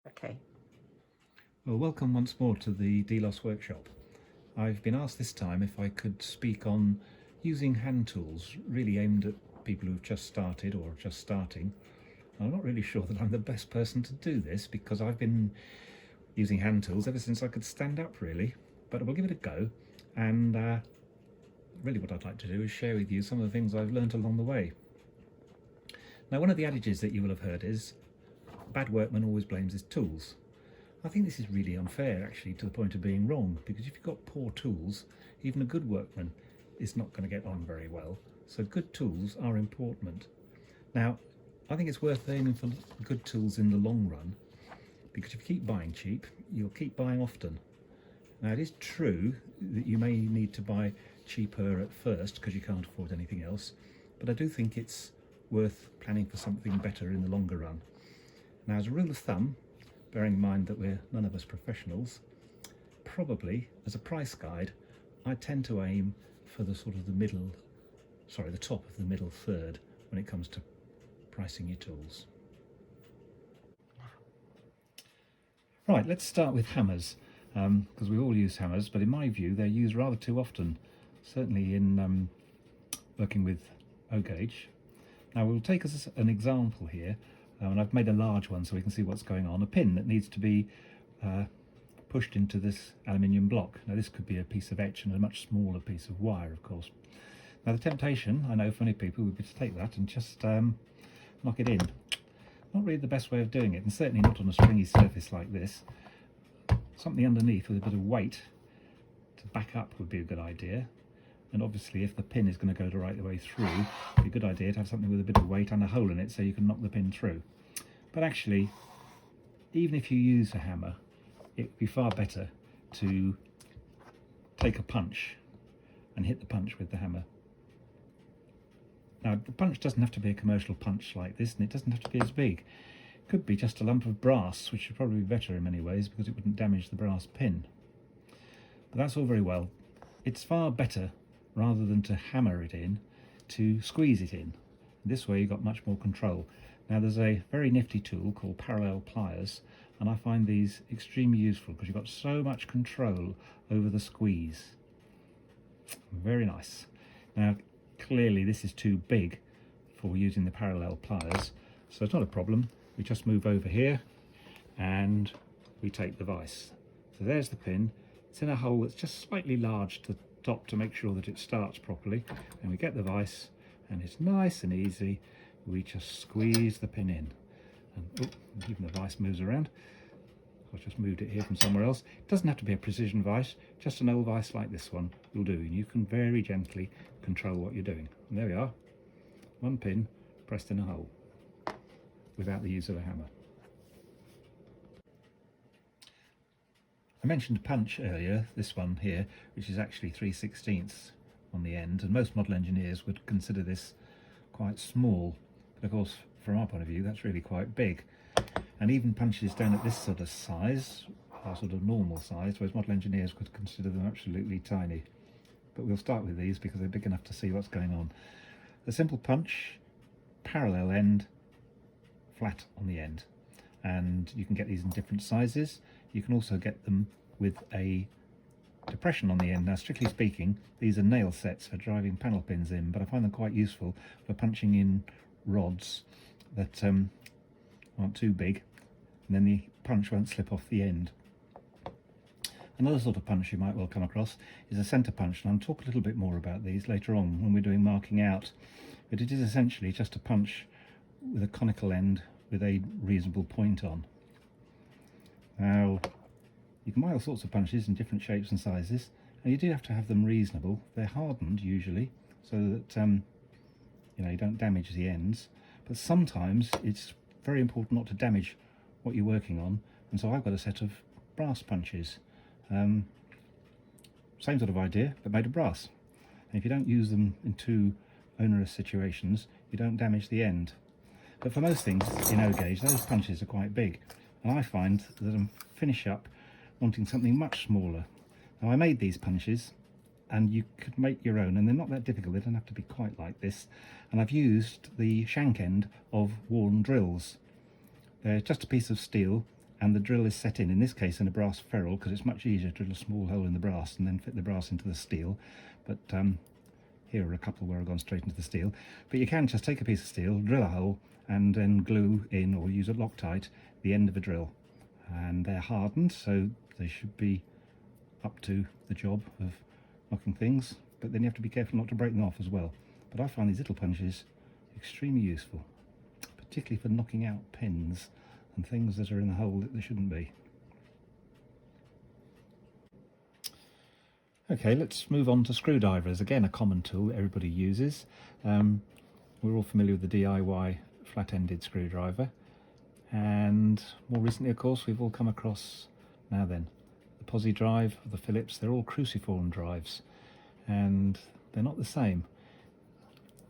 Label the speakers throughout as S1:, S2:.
S1: Okay.
S2: Well, welcome once more to the DLOS workshop. I've been asked this time if I could speak on using hand tools, really aimed at people who've just started or just starting. I'm not really sure that I'm the best person to do this because I've been using hand tools ever since I could stand up, really. But we'll give it a go, and really what I'd like to do is share with you some of the things I've learnt along the way. Now, one of the adages that you will have heard is, bad workman always blames his tools. I think this is really unfair, actually, to the point of being wrong, because if you've got poor tools, even a good workman is not going to get on very well. So good tools are important. Now, I think it's worth aiming for good tools in the long run, because if you keep buying cheap, you'll keep buying often. Now, it is true that you may need to buy cheaper at first because you can't afford anything else, but I do think it's worth planning for something better in the longer run. Now, as a rule of thumb, bearing in mind that we're none of us professionals, probably as a price guide, I tend to aim for the sort of the top of the middle third when it comes to pricing your tools. Right, let's start with hammers, because we all use hammers, but in my view they're used rather too often, certainly in working with O-gauge. Now we'll take as an example here, and I've made a large one so we can see what's going on, a pin that needs to be pushed into this aluminium block. Now this could be a piece of etch and a much smaller piece of wire, of course. Now the temptation, I know for many people, would be to take that and just knock it in. Not really the best way of doing it, and certainly not on a stringy surface like this. Something underneath with a bit of weight to back up would be a good idea. And obviously if the pin is going to go the right way through, it'd be a good idea to have something with a bit of weight and a hole in it so you can knock the pin through. But actually, even if you use a hammer, it would be far better to take a punch and hit the punch with the hammer. Now, the punch doesn't have to be a commercial punch like this, and it doesn't have to be as big. It could be just a lump of brass, which would probably be better in many ways because it wouldn't damage the brass pin. But that's all very well. It's far better, rather than to hammer it in, to squeeze it in. This way you've got much more control. Now there's a very nifty tool called parallel pliers, and I find these extremely useful because you've got so much control over the squeeze. Very nice. Now clearly this is too big for using the parallel pliers, so it's not a problem. We just move over here and we take the vise. So there's the pin. It's in a hole that's just slightly large to the top to make sure that it starts properly, and we get the vise and it's nice and easy. We just squeeze the pin in, and even the vise moves around. I've just moved it here from somewhere else. It doesn't have to be a precision vise, just an old vise like this one will do, and you can very gently control what you're doing. And there we are, one pin pressed in a hole without the use of a hammer. I mentioned punch earlier, this one here, which is actually 3/16 on the end, and most model engineers would consider this quite small, but of course from our point of view that's really quite big. And even punches down at this sort of size are sort of normal size, whereas model engineers could consider them absolutely tiny. But we'll start with these because they're big enough to see what's going on. A simple punch, parallel end, flat on the end, and you can get these in different sizes. You can also get them with a depression on the end. Now, strictly speaking, these are nail sets for driving panel pins in, but I find them quite useful for punching in rods that aren't too big, and then the punch won't slip off the end. Another sort of punch you might well come across is a centre punch, and I'll talk a little bit more about these later on when we're doing marking out, but it is essentially just a punch with a conical end with a reasonable point on. Now, you can buy all sorts of punches in different shapes and sizes, and you do have to have them reasonable. They're hardened usually, so that you don't damage the ends, but sometimes it's very important not to damage what you're working on, and so I've got a set of brass punches. Same sort of idea, but made of brass. And if you don't use them in too onerous situations, you don't damage the end. But for most things in O-gauge, those punches are quite big, and I find that I'm finish up wanting something much smaller. Now I made these punches, and you could make your own, and they're not that difficult. They don't have to be quite like this. And I've used the shank end of worn drills. They're just a piece of steel, and the drill is set in this case in a brass ferrule, because it's much easier to drill a small hole in the brass and then fit the brass into the steel. But here are a couple where I've gone straight into the steel. But you can just take a piece of steel, drill a hole, and then glue in, or use a Loctite, the end of a drill. And they're hardened, so they should be up to the job of knocking things, but then you have to be careful not to break them off as well. But I find these little punches extremely useful, particularly for knocking out pins and things that are in the hole that they shouldn't be. Okay, let's move on to screwdrivers. Again, a common tool that everybody uses. We're all familiar with the DIY flat-ended screwdriver, and more recently, of course, we've all come across the Posi drive, the Phillips. They're all cruciform drives, and they're not the same.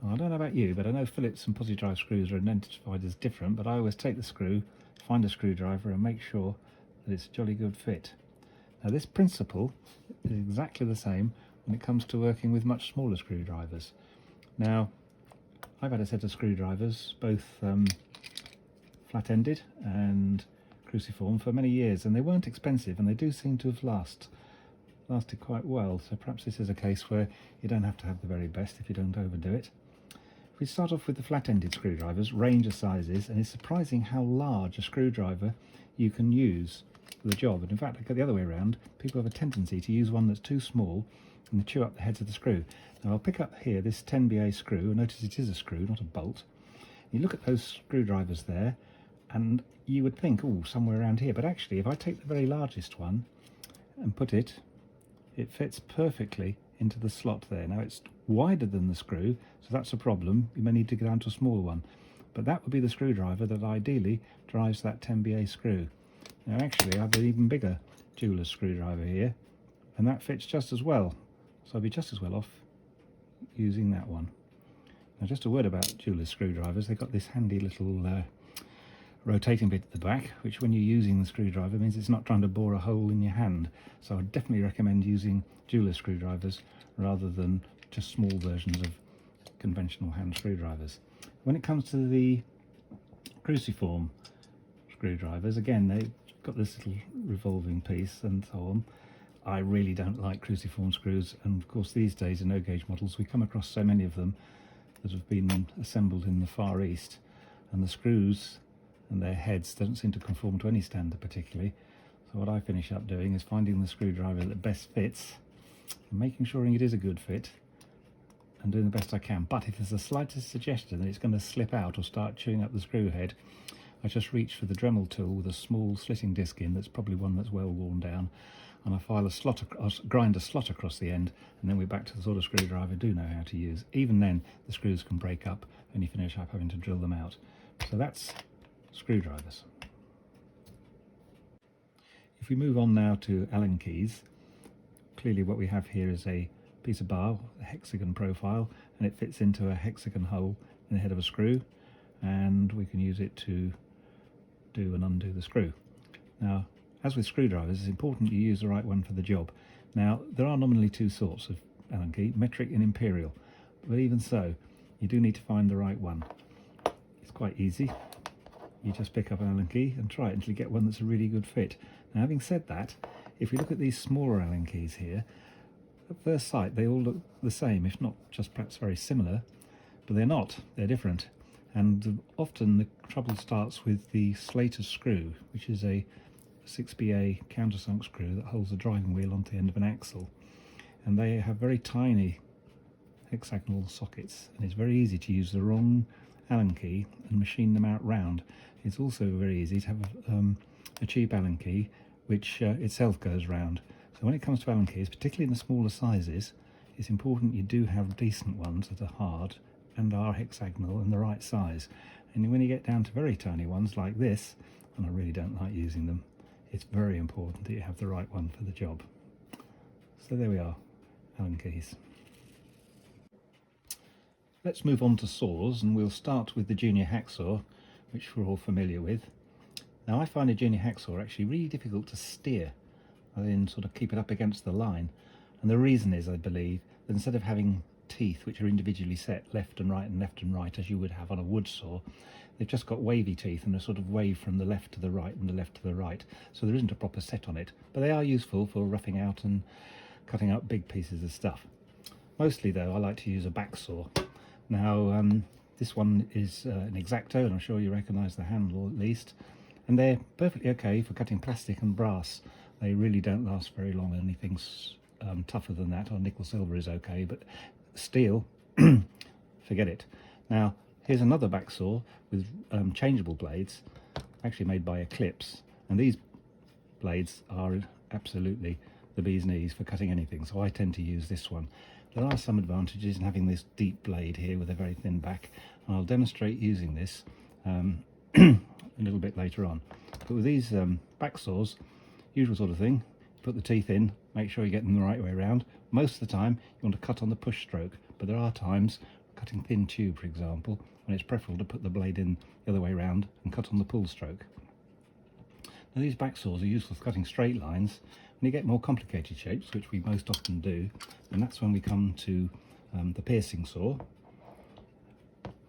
S2: I don't know about you, but I know Phillips and Posi drive screws are identified as different, but I always take the screw, find a screwdriver, and make sure that it's a jolly good fit. Now, this principle is exactly the same when it comes to working with much smaller screwdrivers. Now, I've had a set of screwdrivers, both flat-ended and cruciform, for many years, and they weren't expensive, and they do seem to have lasted quite well. So perhaps this is a case where you don't have to have the very best if you don't overdo it. If we start off with the flat-ended screwdrivers, range of sizes, and it's surprising how large a screwdriver you can use for the job. And in fact, I go the other way around. People have a tendency to use one that's too small and they chew up the heads of the screw. Now I'll pick up here this 10BA screw, and notice it is a screw, not a bolt. You look at those screwdrivers there, and you would think, oh, somewhere around here, but actually if I take the very largest one and put it, it fits perfectly into the slot there. Now it's wider than the screw, so that's a problem. You may need to go down to a smaller one, but that would be the screwdriver that ideally drives that 10BA screw. Now actually I have an even bigger jeweler's screwdriver here, and that fits just as well, so I'll be just as well off using that one. Now just a word about jeweler's screwdrivers. They've got this handy little rotating bit at the back, which when you're using the screwdriver means it's not trying to bore a hole in your hand. So I'd definitely recommend using jeweler's screwdrivers rather than just small versions of conventional hand screwdrivers. When it comes to the cruciform screwdrivers, again, they've got this little revolving piece and so on. I really don't like cruciform screws, and of course these days in no-gauge models we come across so many of them that have been assembled in the Far East, and the screws and their heads don't seem to conform to any standard particularly. So what I finish up doing is finding the screwdriver that best fits and making sure it is a good fit and doing the best I can. But if there's the slightest suggestion that it's going to slip out or start chewing up the screw head, I just reach for the Dremel tool with a small slitting disc in, that's probably one that's well worn down, and I file a slot, grind a slot across the end, and then we're back to the sort of screwdriver I do know how to use. Even then, the screws can break up and you finish up having to drill them out. So that's screwdrivers. If we move on now to Allen keys, clearly what we have here is a piece of bar, a hexagon profile, and it fits into a hexagon hole in the head of a screw, and we can use it to do and undo the screw. Now, as with screwdrivers, it's important you use the right one for the job. Now, there are nominally two sorts of Allen key, metric and imperial, but even so, you do need to find the right one. It's quite easy. You just pick up an Allen key and try it until you get one that's a really good fit. Now, having said that, if we look at these smaller Allen keys here, at first sight they all look the same, if not just perhaps very similar, but they're not, they're different. And often the trouble starts with the Slater screw, which is a 6BA countersunk screw that holds the driving wheel onto the end of an axle. And they have very tiny hexagonal sockets, and it's very easy to use the wrong Allen key and machine them out round. It's also very easy to have a cheap Allen key which itself goes round. So when it comes to Allen keys, particularly in the smaller sizes, it's important you do have decent ones that are hard and are hexagonal and the right size. And when you get down to very tiny ones like this, and I really don't like using them, it's very important that you have the right one for the job. So there we are, Allen keys. Let's move on to saws, and we'll start with the junior hacksaw, which we're all familiar with. Now, I find a junior hacksaw actually really difficult to steer, as in sort of keep it up against the line. And the reason is, I believe, that instead of having teeth which are individually set left and right as you would have on a wood saw, they've just got wavy teeth and a sort of wave from the left to the right and the left to the right, so there isn't a proper set on it, but they are useful for roughing out and cutting up big pieces of stuff. Mostly though I like to use a back saw. Now this one is an X-Acto, and I'm sure you recognise the handle at least, and they're perfectly okay for cutting plastic and brass. They really don't last very long. Anything's tougher than that, or nickel silver is okay, but steel, forget it. Now here's another back saw with changeable blades, actually made by Eclipse, and these blades are absolutely the bee's knees for cutting anything, so I tend to use this one. There are some advantages in having this deep blade here with a very thin back, and I'll demonstrate using this a little bit later on. But with these back saws, usual sort of thing, put the teeth in, make sure you get them the right way around. Most of the time you want to cut on the push stroke, but there are times, cutting thin tube for example, when it's preferable to put the blade in the other way around and cut on the pull stroke. Now these back saws are useful for cutting straight lines. When you get more complicated shapes, which we most often do, and that's when we come to the piercing saw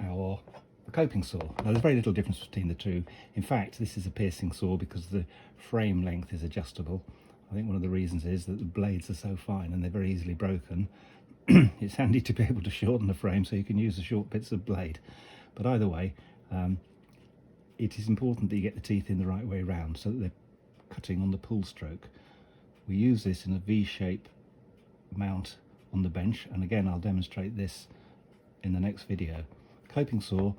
S2: or the coping saw. Now there's very little difference between the two. In fact, this is a piercing saw because the frame length is adjustable. I think one of the reasons is that the blades are so fine and they're very easily broken. It's handy to be able to shorten the frame so you can use the short bits of blade. But either way, it is important that you get the teeth in the right way round so that they're cutting on the pull stroke. We use this in a V-shape mount on the bench, and again I'll demonstrate this in the next video. Coping saw,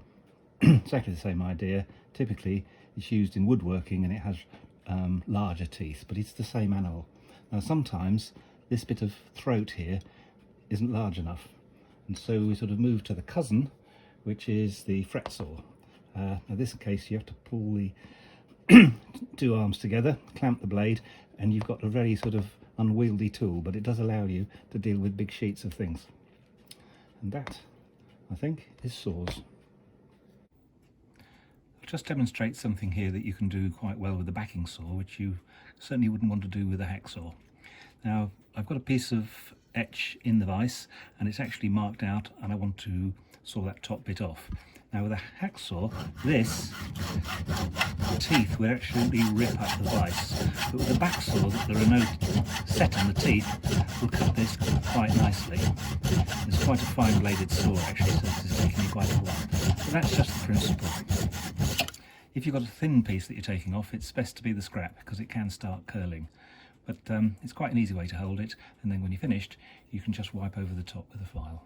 S2: exactly the same idea. Typically it's used in woodworking and it has larger teeth, but it's the same animal. Now sometimes this bit of throat here isn't large enough, and so we sort of move to the cousin, which is the fret saw. Now in this case you have to pull the two arms together, clamp the blade, and you've got a very sort of unwieldy tool, but it does allow you to deal with big sheets of things. And that, I think, is saws. I'll just demonstrate something here that you can do quite well with a backing saw, which you certainly wouldn't want to do with a hacksaw. Now I've got a piece of etch in the vise and it's actually marked out, and I want to saw that top bit off. Now with a hacksaw, the teeth would actually rip up the vise, but with a back saw, there are no set on the teeth, will cut this quite nicely. It's quite a fine bladed saw actually, so this is taking me quite a while. But that's just the principle. If you've got a thin piece that you're taking off, it's best to be the scrap because it can start curling. But it's quite an easy way to hold it, and then when you're finished, you can just wipe over the top with a file.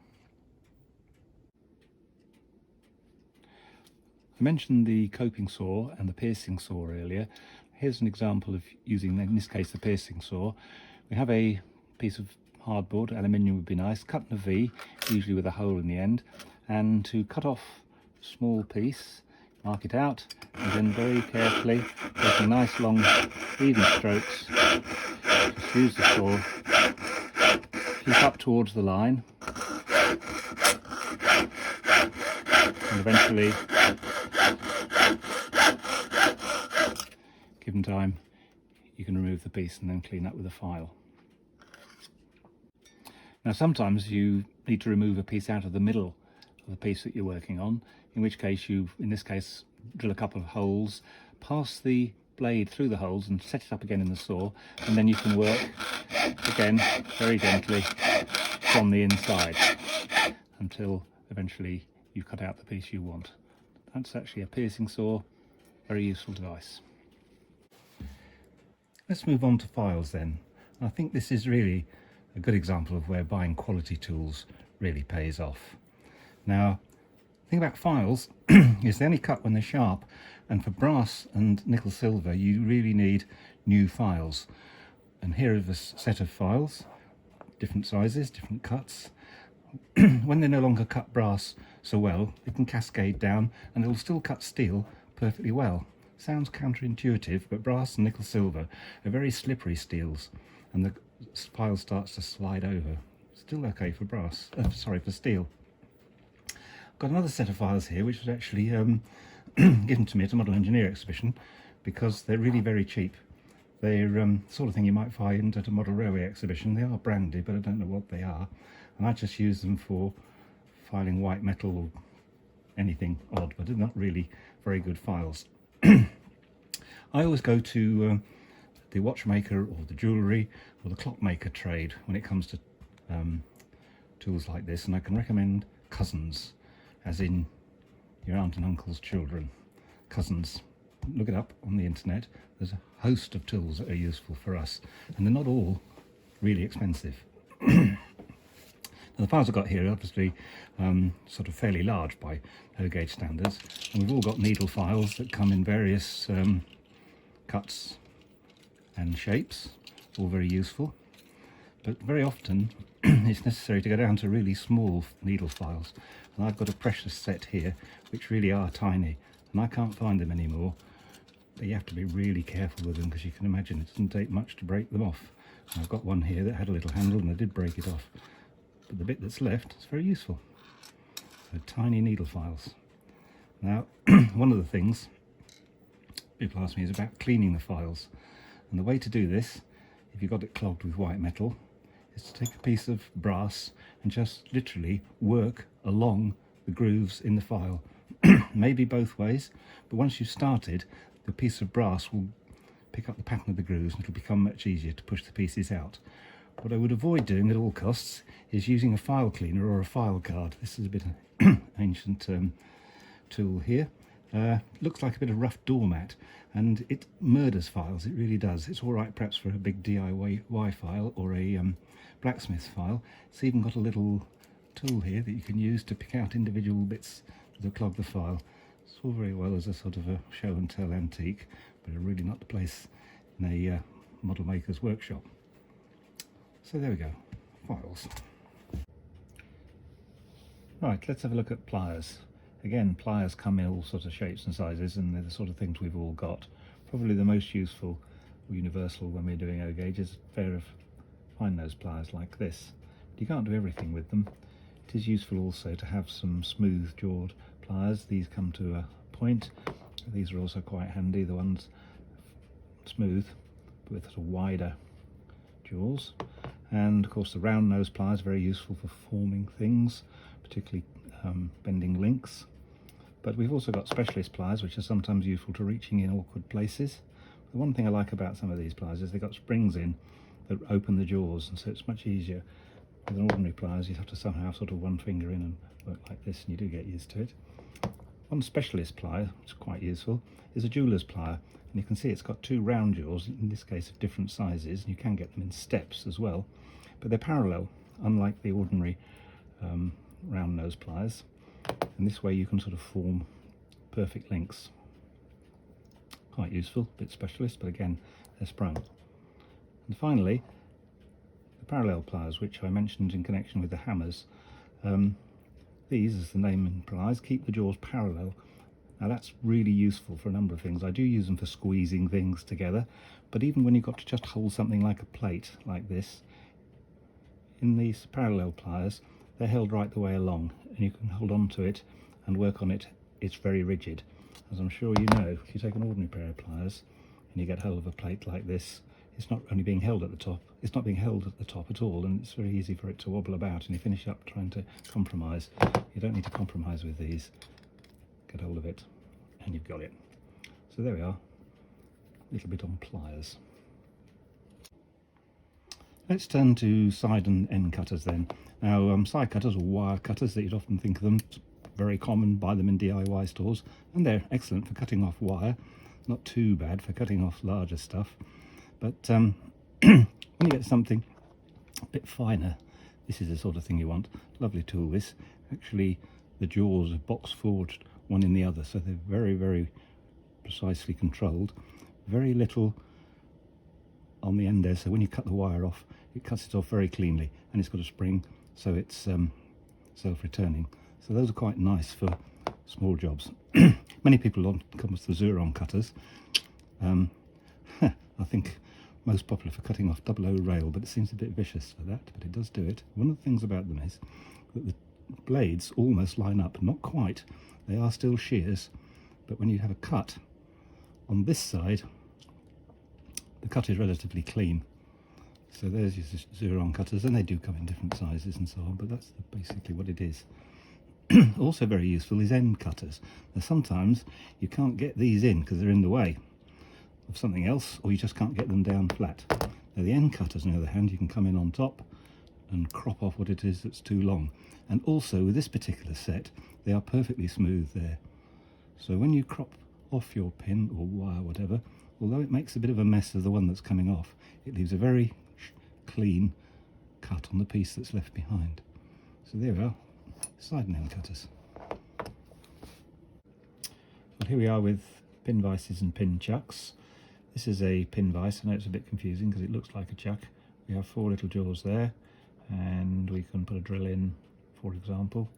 S2: I mentioned the coping saw and the piercing saw earlier. Here's an example of using, in this case, the piercing saw. We have a piece of hardboard, aluminium would be nice, cut in a V, usually with a hole in the end, and to cut off a small piece, mark it out, and then very carefully, taking nice long even strokes, just use the saw, keep up towards the line, and eventually, given time, you can remove the piece and then clean up with a file. Now sometimes you need to remove a piece out of the middle of the piece that you're working on, in which case you, in this case, drill a couple of holes, pass the blade through the holes and set it up again in the saw, and then you can work again very gently from the inside until eventually you cut out the piece you want. That's actually a piercing saw, very useful device. Let's move on to files then. I think this is really a good example of where buying quality tools really pays off. Now, the thing about files is they only cut when they're sharp, and for brass and nickel silver you really need new files. And here is a set of files, different sizes, different cuts. When they no longer cut brass so well, they can cascade down and they'll still cut steel perfectly well. Sounds counterintuitive, but brass and nickel silver are very slippery steels, and the file starts to slide over. Still okay for brass, for steel. I've got another set of files here which was actually given to me at a model engineer exhibition because they're really very cheap. They're the sort of thing you might find at a model railway exhibition. They are branded, but I don't know what they are, and I just use them for filing white metal or anything odd, but they're not really very good files. I always go to the watchmaker or the jewellery or the clockmaker trade when it comes to tools like this, and I can recommend cousins, as in your aunt and uncle's children. Cousins. Look it up on the internet. There's a host of tools that are useful for us, and they're not all really expensive. Now, the files I've got here are obviously sort of fairly large by no gauge standards, and we've all got needle files that come in various cuts and shapes, all very useful. But very often it's necessary to go down to really small needle files, and I've got a precious set here which really are tiny, and I can't find them anymore. But you have to be really careful with them, because you can imagine it doesn't take much to break them off. And I've got one here that had a little handle and I did break it off, but the bit that's left is very useful. So tiny needle files. Now one of the things people ask me is about cleaning the files, and the way to do this, if you've got it clogged with white metal, is to take a piece of brass and just literally work along the grooves in the file. Maybe both ways, but once you've started, the piece of brass will pick up the pattern of the grooves and it'll become much easier to push the pieces out. What I would avoid doing at all costs is using a file cleaner or a file card. This is a bit of ancient tool here. Looks like a bit of rough doormat, and it murders files, it really does. It's all right perhaps for a big DIY file or a blacksmith file. It's even got a little tool here that you can use to pick out individual bits that will clog the file. It's all very well as a sort of a show and tell antique, but really not the place in a model maker's workshop. So there we go, files. Right, let's have a look at pliers. Again, pliers come in all sorts of shapes and sizes, and they're the sort of things we've all got. Probably the most useful or universal when we're doing O-gauge is a pair of fine nose pliers like this. But you can't do everything with them. It is useful also to have some smooth jawed pliers. These come to a point. These are also quite handy, the ones smooth but with sort of wider jaws. And of course the round nose pliers are very useful for forming things, particularly bending links. But we've also got specialist pliers which are sometimes useful to reaching in awkward places. The one thing I like about some of these pliers is they've got springs in that open the jaws, and so it's much easier. With an ordinary pliers you have to somehow sort of one finger in and work like this, and you do get used to it. One specialist plier, which is quite useful, is a jeweler's plier, and you can see it's got two round jaws, in this case of different sizes, and you can get them in steps as well, but they're parallel, unlike the ordinary round nose pliers, and this way you can sort of form perfect links. Quite useful, a bit specialist, but again they're sprung. And finally, the parallel pliers, which I mentioned in connection with the hammers. These, as the name implies, keep the jaws parallel. Now that's really useful for a number of things. I do use them for squeezing things together, but even when you've got to just hold something like a plate like this, in these parallel pliers they're held right the way along, and you can hold on to it and work on it. It's very rigid. As I'm sure you know, if you take an ordinary pair of pliers and you get hold of a plate like this, it's not only being held at the top, it's not being held at the top at all, and it's very easy for it to wobble about, and you finish up trying to compromise. You don't need to compromise with these. Get hold of it and you've got it. So there we are, a little bit on pliers. Let's turn to side and end cutters then. Now side cutters, or wire cutters that you'd often think of them, very common, buy them in DIY stores, and they're excellent for cutting off wire, not too bad for cutting off larger stuff. But when you get something a bit finer, this is the sort of thing you want. Lovely tool this. Actually the jaws are box forged one in the other, so they're very, very precisely controlled. Very little on the end there, so when you cut the wire off, it cuts it off very cleanly, and it's got a spring, so it's self-returning. So those are quite nice for small jobs. Many people come with the Xeron cutters. I think most popular for cutting off 00 rail, but it seems a bit vicious for that, but it does do it. One of the things about them is that the blades almost line up, not quite. They are still shears, but when you have a cut on this side, the cut is relatively clean. So there's your Xeron cutters, and they do come in different sizes and so on, but that's basically what it is. Also very useful is end cutters. Now sometimes you can't get these in because they're in the way of something else, or you just can't get them down flat. Now the end cutters, on the other hand, you can come in on top and crop off what it is that's too long. And also with this particular set, they are perfectly smooth there. So when you crop off your pin or wire, whatever, although it makes a bit of a mess of the one that's coming off, it leaves a very clean cut on the piece that's left behind. So there we are, side nail cutters. Well, here we are with pin vices and pin chucks. This is a pin vise. I know it's a bit confusing because it looks like a chuck. We have 4 little jaws there, and we can put a drill in, for example,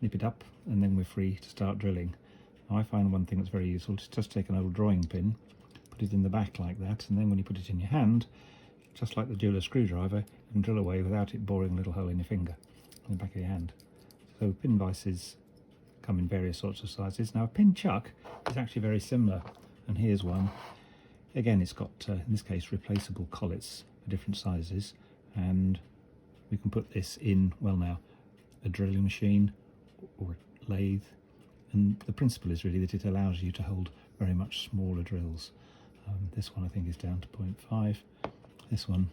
S2: nip it up, and then we're free to start drilling. Now I find one thing that's very useful is just take an old drawing pin, put it in the back like that, and then when you put it in your hand, just like the jeweler's screwdriver, you can drill away without it boring a little hole in your finger, in the back of your hand. So pin vices come in various sorts of sizes. Now a pin chuck is actually very similar, and here's one. Again, it's got, in this case, replaceable collets for different sizes, and we can put this in, well now, a drilling machine or a lathe, and the principle is really that it allows you to hold very much smaller drills. This one I think is down to 0.5, this one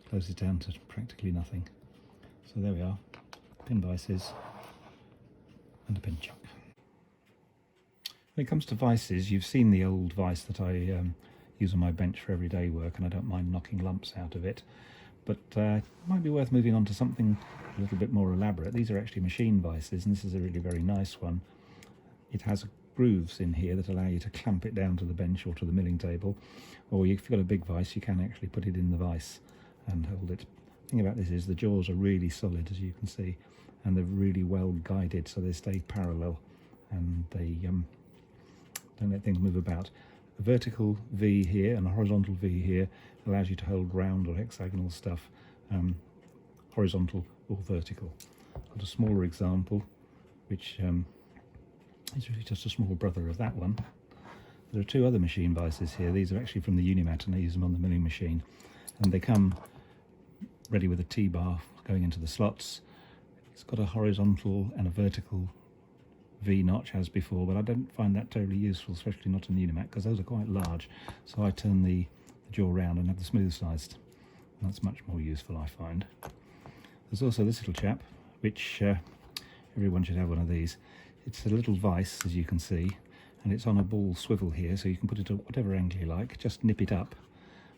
S2: closes down to practically nothing. So there we are, pin vices and a pin chuck. When it comes to vices, you've seen the old vise that I use on my bench for everyday work, and I don't mind knocking lumps out of it, but it might be worth moving on to something a little bit more elaborate. These are actually machine vices, and this is a really very nice one. It has grooves in here that allow you to clamp it down to the bench or to the milling table, or if you've got a big vise you can actually put it in the vise and hold it. The thing about this is the jaws are really solid, as you can see, and they're really well guided so they stay parallel and they don't let things move about. A vertical V here and a horizontal V here allows you to hold round or hexagonal stuff, horizontal or vertical. I've got a smaller example which is really just a small brother of that one. There are 2 other machine vices here. These are actually from the Unimat, and I use them on the milling machine, and they come ready with a T-bar going into the slots. It's got a horizontal and a vertical V notch as before, but I don't find that terribly useful, especially not in the Unimat, because those are quite large. So I turn the jaw round and have the smooth sized. That's much more useful, I find. There's also this little chap, which everyone should have one of these. It's a little vise, as you can see, and it's on a ball swivel here, so you can put it at whatever angle you like, just nip it up,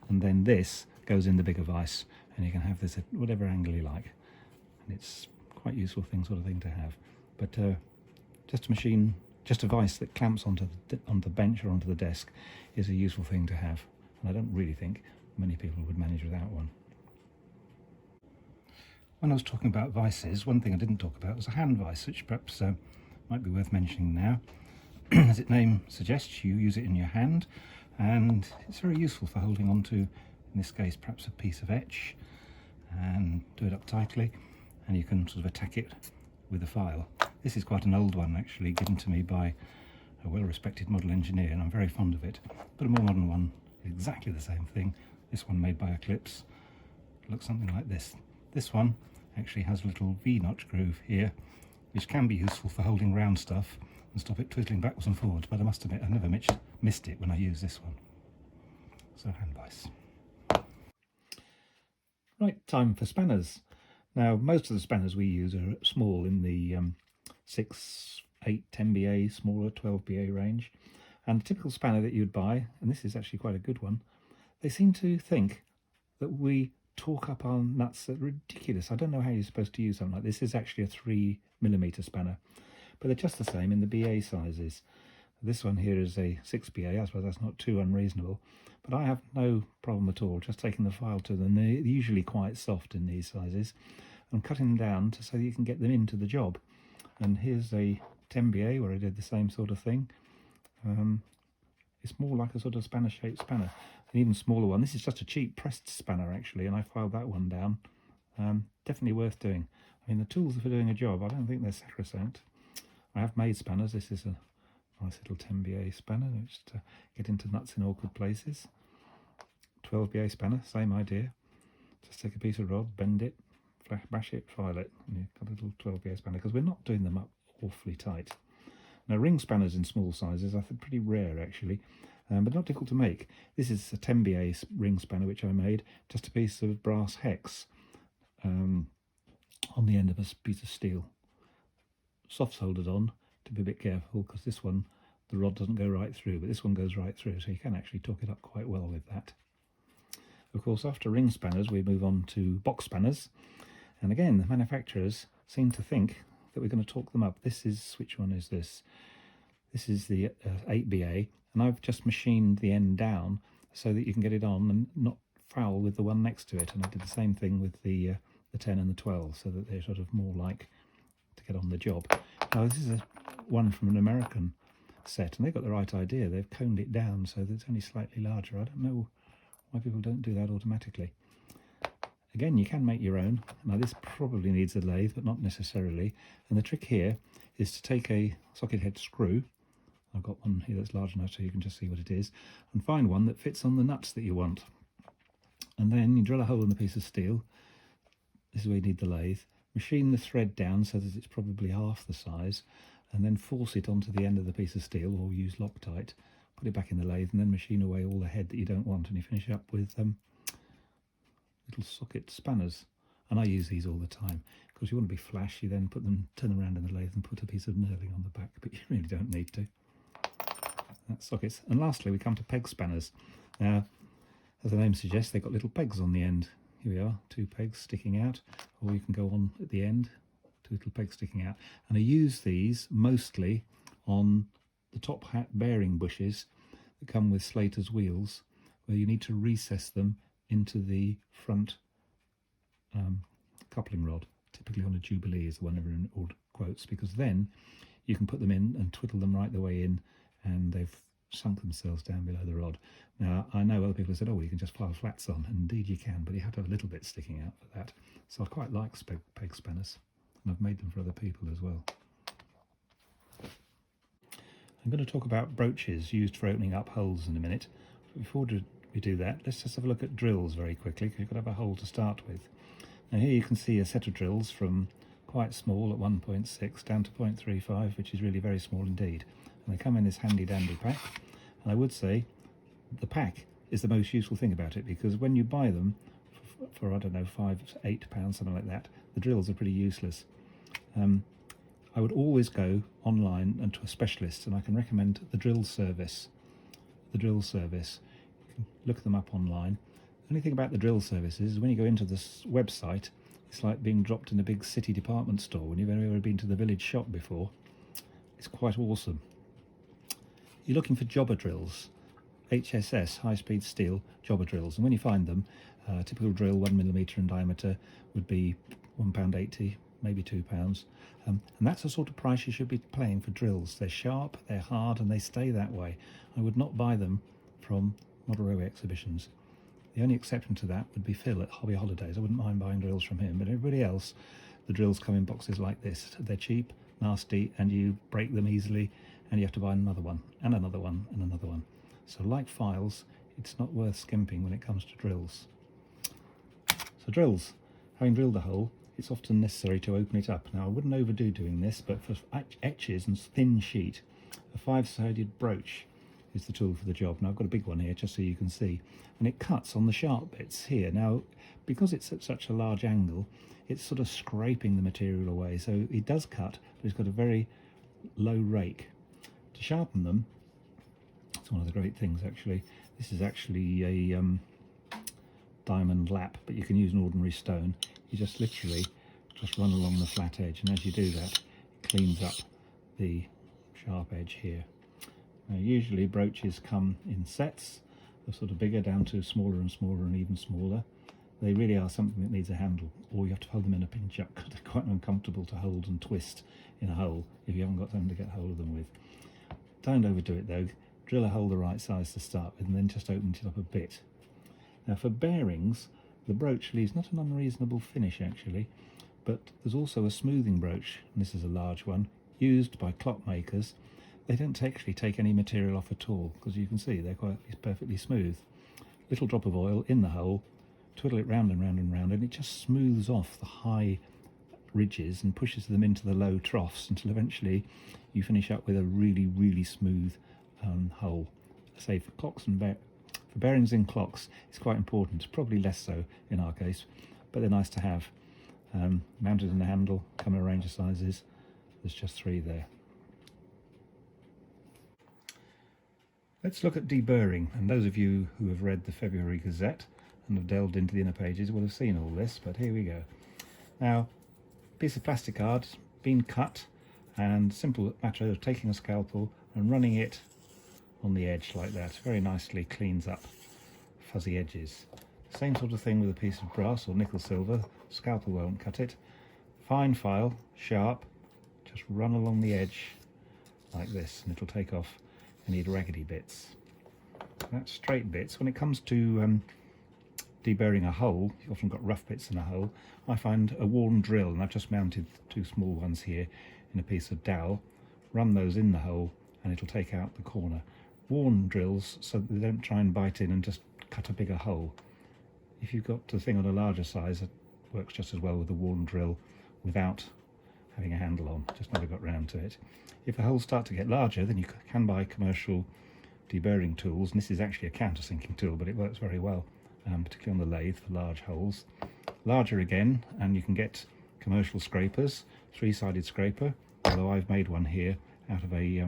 S2: and then this goes in the bigger vise, and you can have this at whatever angle you like. And it's quite a useful sort of thing to have. But just a vise that clamps onto the bench or onto the desk is a useful thing to have, and I don't really think many people would manage without one. When I was talking about vices, one thing I didn't talk about was a hand vise, which perhaps might be worth mentioning now. As its name suggests, you use it in your hand, and it's very useful for holding on to, in this case, perhaps a piece of etch, and do it up tightly, and you can sort of attack it with a file. This is quite an old one, actually, given to me by a well-respected model engineer, and I'm very fond of it. But a more modern one is exactly the same thing. This one made by Eclipse looks something like this. This one actually has a little V-notch groove here, which can be useful for holding round stuff and stop it twizzling backwards and forwards, but I must admit I never missed it when I used this one. So hand vise. Right, time for spanners. Now most of the spanners we use are small, in the 6, 8, 10 BA, smaller 12 BA range, and a typical spanner that you'd buy, and this is actually quite a good one, they seem to think that we torque up our nuts at ridiculous. I don't know how you're supposed to use something like this. This is actually a 3mm spanner, but they're just the same in the BA sizes. This one here is a 6 BA. I suppose that's not too unreasonable, but I have no problem at all just taking the file to them. They're usually quite soft in these sizes, and cutting them down so that you can get them into the job. And here's a 10 BA where I did the same sort of thing. It's more like a sort of spanner shaped spanner. An even smaller one. This is just a cheap pressed spanner actually, and I filed that one down. Definitely worth doing. I mean, the tools for doing a job, I don't think they're sacrosanct. I have made spanners. This is a nice little 10 BA spanner, which to get into nuts in awkward places. 12 BA spanner, same idea. Just take a piece of rod, bend it, bash it, file it, and you've got a little 12 BA spanner, because we're not doing them up awfully tight. Now ring spanners in small sizes are pretty rare actually, but not difficult to make. This is a 10BA ring spanner which I made, just a piece of brass hex on the end of a piece of steel. Soft soldered on, to be a bit careful because this one, the rod doesn't go right through, but this one goes right through, so you can actually torque it up quite well with that. Of course, after ring spanners we move on to box spanners, and again the manufacturers seem to think that we're going to torque them up. This is, which one is this? This is the 8BA, and I've just machined the end down so that you can get it on and not foul with the one next to it, and I did the same thing with the 10 and the 12 so that they're sort of more like to get on the job. Now this is one from an American set, and they've got the right idea. They've coned it down so that it's only slightly larger. I don't know why people don't do that automatically. Again, you can make your own. Now this probably needs a lathe, but not necessarily. And the trick here is to take a socket head screw. I've got one here that's large enough so you can just see what it is, and find one that fits on the nuts that you want. And then you drill a hole in the piece of steel. This is where you need the lathe. Machine the thread down so that it's probably half the size, and then force it onto the end of the piece of steel, or use Loctite. Put it back in the lathe and then machine away all the head that you don't want, and you finish up with little socket spanners. And I use these all the time because you want to be flash. You then turn them around in the lathe and put a piece of knurling on the back, but you really don't need to. That's sockets. And lastly we come to peg spanners. Now, as the name suggests, they've got little pegs on the end. Here we are, 2 pegs sticking out, or you can go on at the end, 2 little pegs sticking out. And I use these mostly on the top hat bearing bushes that come with Slater's wheels, where you need to recess them into the front coupling rod. Typically on a Jubilee is the one in old quotes, because then you can put them in and twiddle them right the way in, and they've sunk themselves down below the rod. Now I know other people have said, oh, you can just file flats on, and indeed you can, but you have to have a little bit sticking out for that. So I quite like peg spanners, and I've made them for other people as well. I'm going to talk about broaches used for opening up holes in a minute. But before we do that, let's just have a look at drills very quickly, because you've got to have a hole to start with. Now here you can see a set of drills from quite small at 1.6 down to 0.35, which is really very small indeed. And they come in this handy dandy pack. And I would say the pack is the most useful thing about it, because when you buy them for I don't know, £5, £8, something like that, the drills are pretty useless. I would always go online and to a specialist, and I can recommend the drill service. The drill service. You can look them up online. The only thing about the drill service is when you go into this website, it's like being dropped in a big city department store when you've ever been to the village shop before. It's quite awesome. You're looking for jobber drills, HSS, high-speed steel jobber drills, and when you find them, a typical drill 1mm in diameter would be £1.80, maybe £2, and that's the sort of price you should be paying for drills. They're sharp, they're hard, and they stay that way. I would not buy them from model railway exhibitions. The only exception to that would be Phil at Hobby Holidays. I wouldn't mind buying drills from him, but everybody else, the drills come in boxes like this. They're cheap, nasty, and you break them easily, and you have to buy another one, and another one, and another one. So like files, it's not worth skimping when it comes to drills. So drills, having drilled a hole, it's often necessary to open it up. Now I wouldn't overdo doing this, but for etches and thin sheet, a 5-sided broach is the tool for the job. Now I've got a big one here just so you can see, and it cuts on the sharp bits here. Now because it's at such a large angle, it's sort of scraping the material away, so it does cut, but it's got a very low rake. To sharpen them, it's one of the great things actually. This is actually a diamond lap, but you can use an ordinary stone. You just literally just run along the flat edge, and as you do that, it cleans up the sharp edge here. Now usually broaches come in sets of sort of bigger down to smaller and smaller and even smaller. They really are something that needs a handle, or you have to hold them in a pinch up because they're quite uncomfortable to hold and twist in a hole if you haven't got something to get hold of them with. Don't overdo it though. Drill a hole the right size to start with, and then just open it up a bit. Now for bearings, the broach leaves not an unreasonable finish actually, but there's also a smoothing broach, and this is a large one, used by clock makers. They don't actually take any material off at all, because you can see they're quite perfectly smooth. Little drop of oil in the hole, twiddle it round and round and round, and it just smooths off the high ridges and pushes them into the low troughs until eventually you finish up with a really smooth hole. Say for clocks and for bearings in clocks, it's quite important, probably less so in our case, but they're nice to have. Mounted in the handle, come in a range of sizes. There's just 3 there. Let's look at deburring, and those of you who have read the February Gazette and have delved into the inner pages will have seen all this, but here we go. Now, a piece of plastic card, been cut, and simple matter of taking a scalpel and running it on the edge like that. Very nicely cleans up fuzzy edges. Same sort of thing with a piece of brass or nickel silver. Scalpel won't cut it. Fine file, sharp, just run along the edge like this and it'll take off any raggedy bits. That's straight bits. When it comes to deburring a hole, you've often got rough bits in a hole. I find a worn drill, and I've just mounted 2 small ones here in a piece of dowel. Run those in the hole and it'll take out the corner. Worn drills so that they don't try and bite in and just cut a bigger hole. If you've got the thing on a larger size, it works just as well with a worn drill without having a handle on. Just never got round to it. If the holes start to get larger, then you can buy commercial deburring tools, and this is actually a countersinking tool, but it works very well, particularly on the lathe for large holes. Larger again, and you can get commercial scrapers, 3-sided scraper, although I've made one here out of a,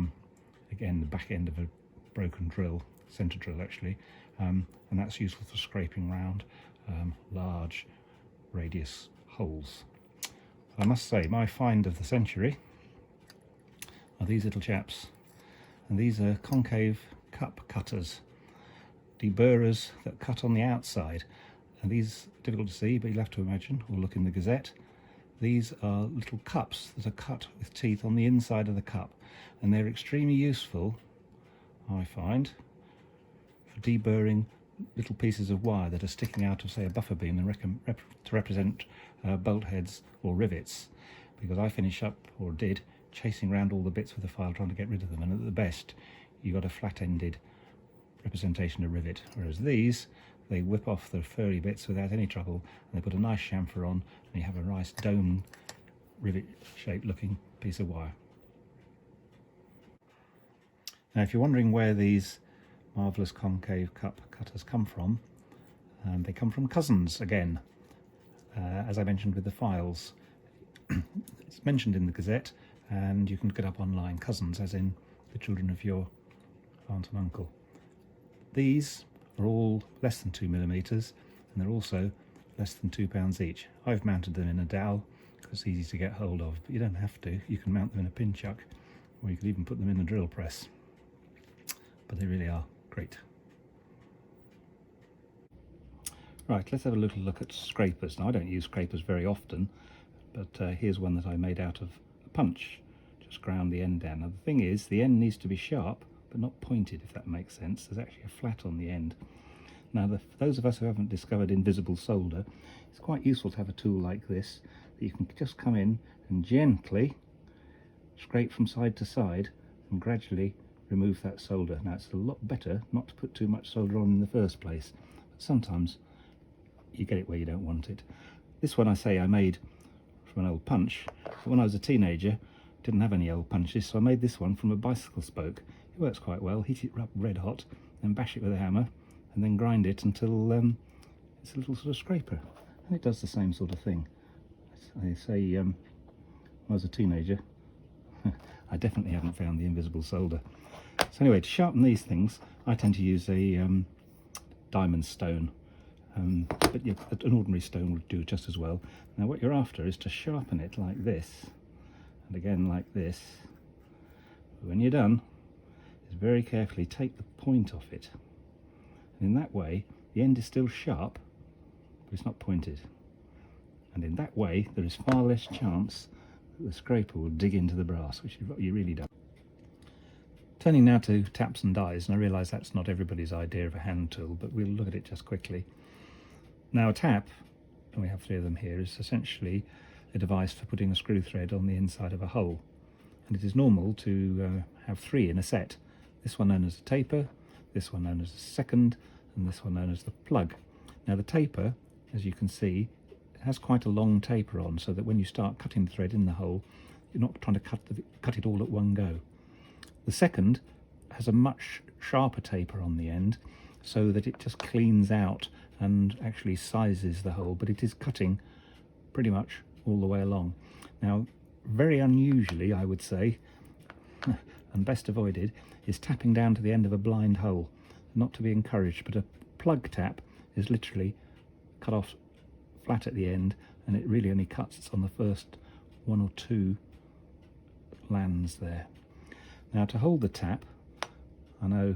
S2: again, the back end of a broken drill, centre drill actually, and that's useful for scraping round large radius holes. I must say, my find of the century are these little chaps, and these are Concave Cup Cutters, deburrers that cut on the outside, and these are difficult to see, but you'll have to imagine or look in the Gazette. These are little cups that are cut with teeth on the inside of the cup, and they're extremely useful, I find, for deburring little pieces of wire that are sticking out of, say, a buffer beam and to represent bolt heads or rivets, because I finish up, or did, chasing around all the bits with a file trying to get rid of them, and at the best you've got a flat-ended representation of rivet, whereas these, they whip off the furry bits without any trouble, and they put a nice chamfer on, and you have a nice dome rivet shaped looking piece of wire. Now, if you're wondering where these marvellous concave cup cutters come from, they come from cousins again, as I mentioned with the files. It's mentioned in the Gazette, and you can look it up online. Cousins, as in the children of your aunt and uncle. These are all less than 2mm, and they're also less than £2 each. I've mounted them in a dowel because it's easy to get hold of, but you don't have to. You can mount them in a pin chuck, or you could even put them in a drill press. But they really are great. Right, let's have a little look at scrapers. Now, I don't use scrapers very often, but here's one that I made out of a punch. Just ground the end down. Now, the thing is, the end needs to be sharp, but not pointed, if that makes sense. There's actually a flat on the end. Now, for those of us who haven't discovered invisible solder, it's quite useful to have a tool like this that you can just come in and gently scrape from side to side and gradually remove that solder. Now, it's a lot better not to put too much solder on in the first place, but sometimes you get it where you don't want it. This one, I say, I made from an old punch, but when I was a teenager didn't have any old punches, so I made this one from a bicycle spoke. It works quite well. Heat it up red hot, then bash it with a hammer, and then grind it until it's a little sort of scraper, and it does the same sort of thing. I say, when I was a teenager, I definitely haven't found the invisible solder. So anyway, to sharpen these things, I tend to use a diamond stone, but yeah, an ordinary stone would do just as well. Now, what you're after is to sharpen it like this, and again like this. When you're done, is very carefully take the point off it, and in that way the end is still sharp, but it's not pointed, and in that way there is far less chance that the scraper will dig into the brass, which is what you really don't. Turning now to taps and dies, and I realise that's not everybody's idea of a hand tool, but we'll look at it just quickly. Now, a tap, and we have 3 of them here, is essentially a device for putting a screw thread on the inside of a hole, and it is normal to have 3 in a set. This one known as a taper, this one known as a second, and this one known as the plug. Now, the taper, as you can see, has quite a long taper on, so that when you start cutting the thread in the hole, you're not trying to cut it all at one go. The second has a much sharper taper on the end, so that it just cleans out and actually sizes the hole, but it is cutting pretty much all the way along. Now, very unusually, I would say, and best avoided, is tapping down to the end of a blind hole. Not to be encouraged, but a plug tap is literally cut off flat at the end, and it really only cuts on the first one or two lands there. Now, to hold the tap, I know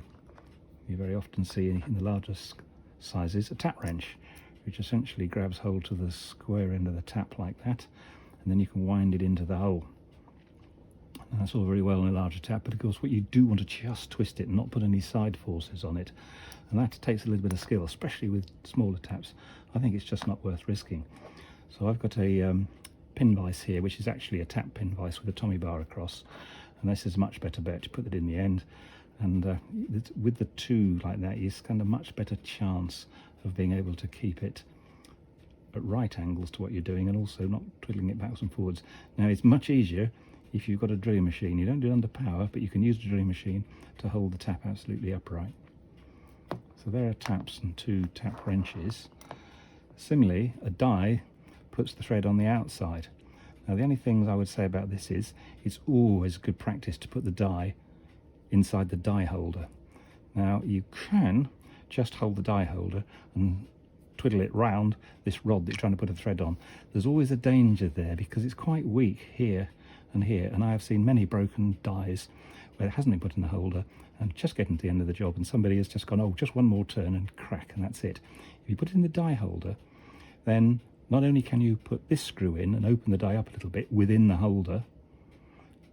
S2: you very often see in the largest sizes a tap wrench, which essentially grabs hold to the square end of the tap like that, and then you can wind it into the hole. And that's all very well in a larger tap, but of course what you do want to just twist it and not put any side forces on it, and that takes a little bit of skill, especially with smaller taps. I think it's just not worth risking. So I've got a pin vise here, which is actually a tap pin vise with a Tommy bar across, and this is a much better bet to put it in the end. And with the two like that, you stand a much better chance of being able to keep it at right angles to what you're doing, and also not twiddling it backwards and forwards. Now, it's much easier if you've got a drilling machine. You don't do it under power, but you can use a drilling machine to hold the tap absolutely upright. So there are taps and two tap wrenches. Similarly, a die puts the thread on the outside. Now, the only things I would say about this is it's always good practice to put the die inside the die holder. Now, you can just hold the die holder and twiddle it round this rod that you're trying to put a thread on. There's always a danger there because it's quite weak here and here, and I have seen many broken dies where it hasn't been put in the holder and just getting to the end of the job, and somebody has just gone, oh, just one more turn, and crack, and that's it. If you put it in the die holder, then not only can you put this screw in and open the die up a little bit within the holder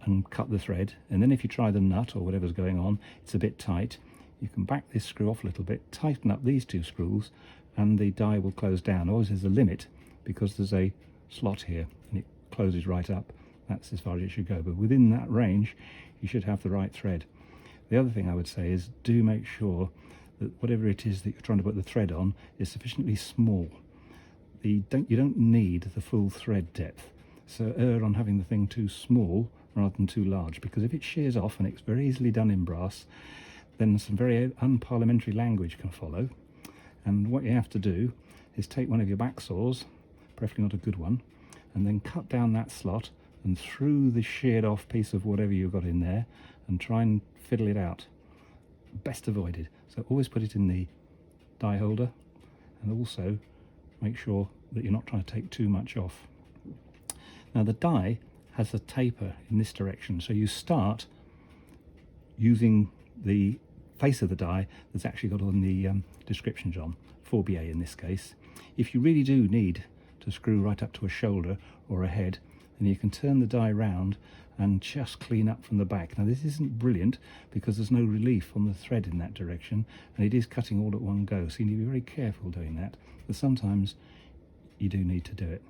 S2: and cut the thread, and then if you try the nut or whatever's going on, it's a bit tight, you can back this screw off a little bit, tighten up these two screws, and the die will close down. Always there's a limit because there's a slot here and it closes right up. That's as far as it should go, but within that range you should have the right thread. The other thing I would say is do make sure that whatever it is that you're trying to put the thread on is sufficiently small. You don't need the full thread depth, so err on having the thing too small rather than too large, because if it shears off, and it's very easily done in brass, then some very unparliamentary language can follow. And what you have to do is take one of your back saws, preferably not a good one, and then cut down that slot and through the sheared off piece of whatever you've got in there and try and fiddle it out. Best avoided. So always put it in the die holder, and also make sure that you're not trying to take too much off. Now, the die has a taper in this direction, so you start using the face of the die that's actually got on the descriptions on, 4BA in this case. If you really do need to screw right up to a shoulder or a head, then you can turn the die round and just clean up from the back. Now, this isn't brilliant because there's no relief on the thread in that direction, and it is cutting all at one go, so you need to be very careful doing that, but sometimes you do need to do it.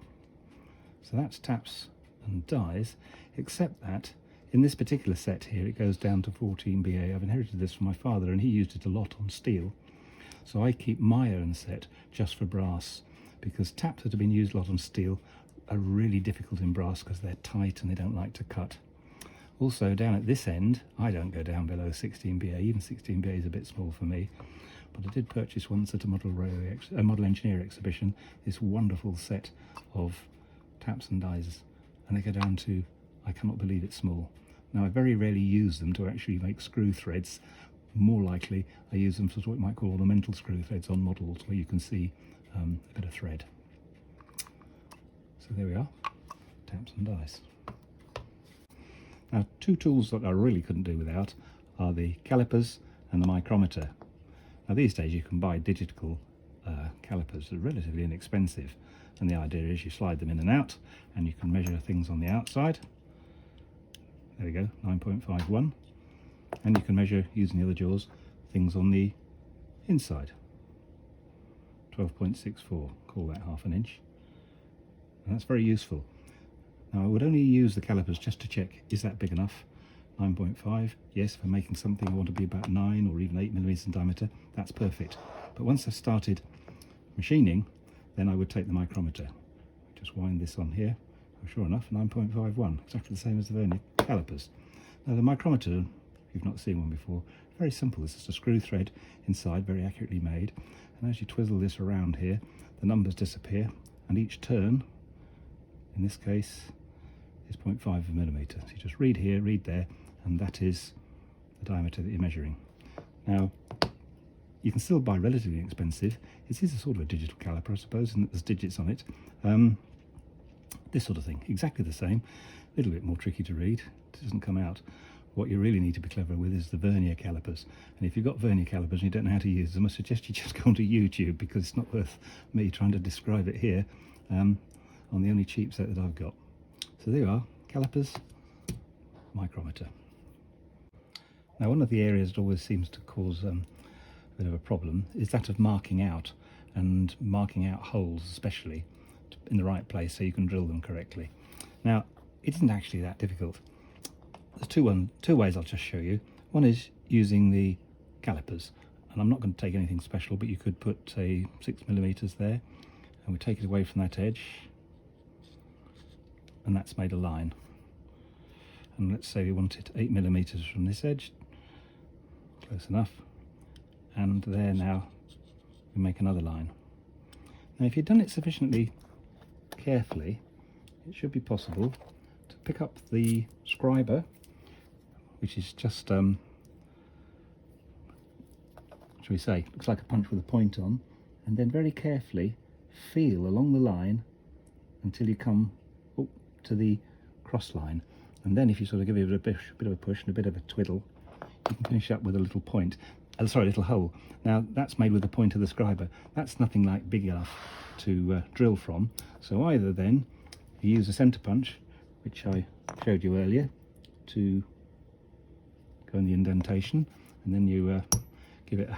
S2: So that's taps and dies, except that in this particular set here it goes down to 14BA. I've inherited this from my father and he used it a lot on steel, so I keep my own set just for brass, because taps that have been used a lot on steel are really difficult in brass because they're tight and they don't like to cut. Also, down at this end, I don't go down below 16BA. Even 16BA is a bit small for me, but I did purchase once at a model engineer exhibition this wonderful set of taps and dies, and they go down to, I cannot believe it's small. Now, I very rarely use them to actually make screw threads. More likely I use them for what you might call ornamental screw threads on models where you can see a bit of thread. So there we are, taps and dies. Now, two tools that I really couldn't do without are the calipers and the micrometer. Now, these days you can buy digital calipers. They're relatively inexpensive, and the idea is you slide them in and out and you can measure things on the outside. There we go, 9.51, and you can measure, using the other jaws, things on the inside. 12.64, call that half an inch, and that's very useful. Now, I would only use the calipers just to check, is that big enough? 9.5, yes, if I'm making something I want to be about 9 or even 8mm in diameter, that's perfect. But once I've started machining, then I would take the micrometer just wind this on here. Oh, sure enough, 9.51, exactly the same as the Vernier Calipers. Now the micrometer, if you've not seen one before, very simple. It's just a screw thread inside, very accurately made. And as you twizzle this around here, the numbers disappear, and each turn, in this case, is 0.5 millimeter. So you just read here, read there, and that is the diameter that you're measuring. Now, you can still buy relatively inexpensive. It is a sort of a digital caliper, I suppose, and there's digits on it. This sort of thing, exactly the same, a little bit more tricky to read. It doesn't come out. What you really need to be clever with is the Vernier calipers. And if you've got Vernier calipers and you don't know how to use them, I suggest you just go onto YouTube, because it's not worth me trying to describe it here on the only cheap set that I've got. So there you are, calipers, micrometer. Now, one of the areas that always seems to cause a bit of a problem is that of marking out, and marking out holes especially in the right place so you can drill them correctly. Now, it isn't actually that difficult. There's two ways I'll just show you. One is using the calipers, and I'm not going to take anything special, but you could put, say, 6 millimeters there, and we take it away from that edge, and that's made a line. And let's say we want it 8 millimeters from this edge, close enough, and there now we make another line. Now, if you've done it sufficiently carefully, it should be possible to pick up the scriber, which is just, shall we say, looks like a punch with a point on, and then very carefully feel along the line until you come up to the cross line. And then if you sort of give it a bit of a push and a bit of a twiddle, you can finish up with a little point. Sorry, a little hole. Now, that's made with the point of the scriber. That's nothing like big enough to drill from. So either then you use a centre punch, which I showed you earlier, to go in the indentation, and then you give it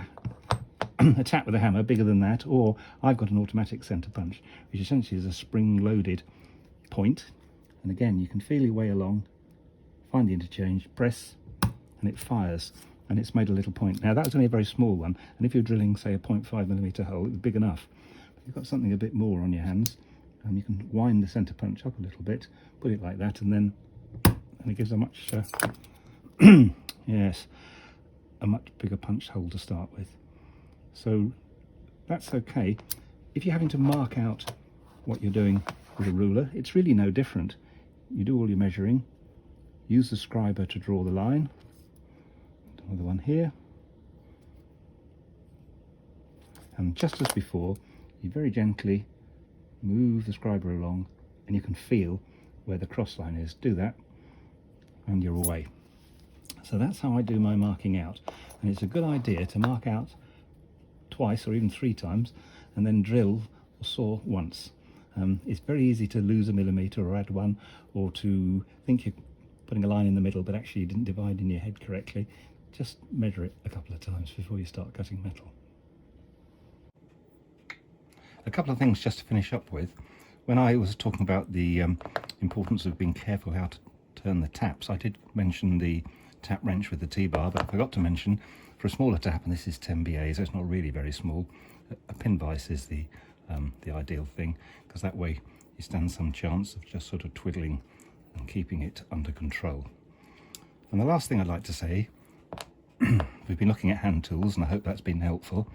S2: a tap with a hammer bigger than that, or I've got an automatic centre punch, which essentially is a spring-loaded point. And again, you can feel your way along, find the interchange, press, and it fires, and it's made a little point. Now, that was only a very small one, and if you're drilling, say, a 0.5 millimeter hole, it's big enough. But you've got something a bit more on your hands, and you can wind the centre punch up a little bit, put it like that, and it gives a much, yes, a much bigger punch hole to start with. So that's okay. If you're having to mark out what you're doing with a ruler, it's really no different. You do all your measuring, use the scriber to draw the line, another one here, and just as before, you very gently move the scriber along, and you can feel where the cross line is. Do that, and you're away. So that's how I do my marking out, and it's a good idea to mark out twice or even 3 times, and then drill or saw once. It's very easy to lose a millimeter or add one, or to think you're putting a line in the middle but actually you didn't divide in your head correctly. Just measure it a couple of times before you start cutting metal. A couple of things just to finish up with. When I was talking about the importance of being careful how to turn the taps, I did mention the tap wrench with the T-bar, but I forgot to mention, for a smaller tap, and this is 10 BA, so it's not really very small, a pin vise is the ideal thing, because that way you stand some chance of just sort of twiddling and keeping it under control. And the last thing I'd like to say, we've been looking at hand tools, and I hope that's been helpful,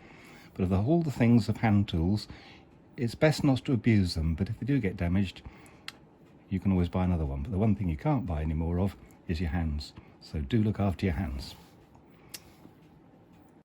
S2: but of all the things of hand tools, it's best not to abuse them, but if they do get damaged, you can always buy another one. But the one thing you can't buy any more of is your hands. So do look after your hands.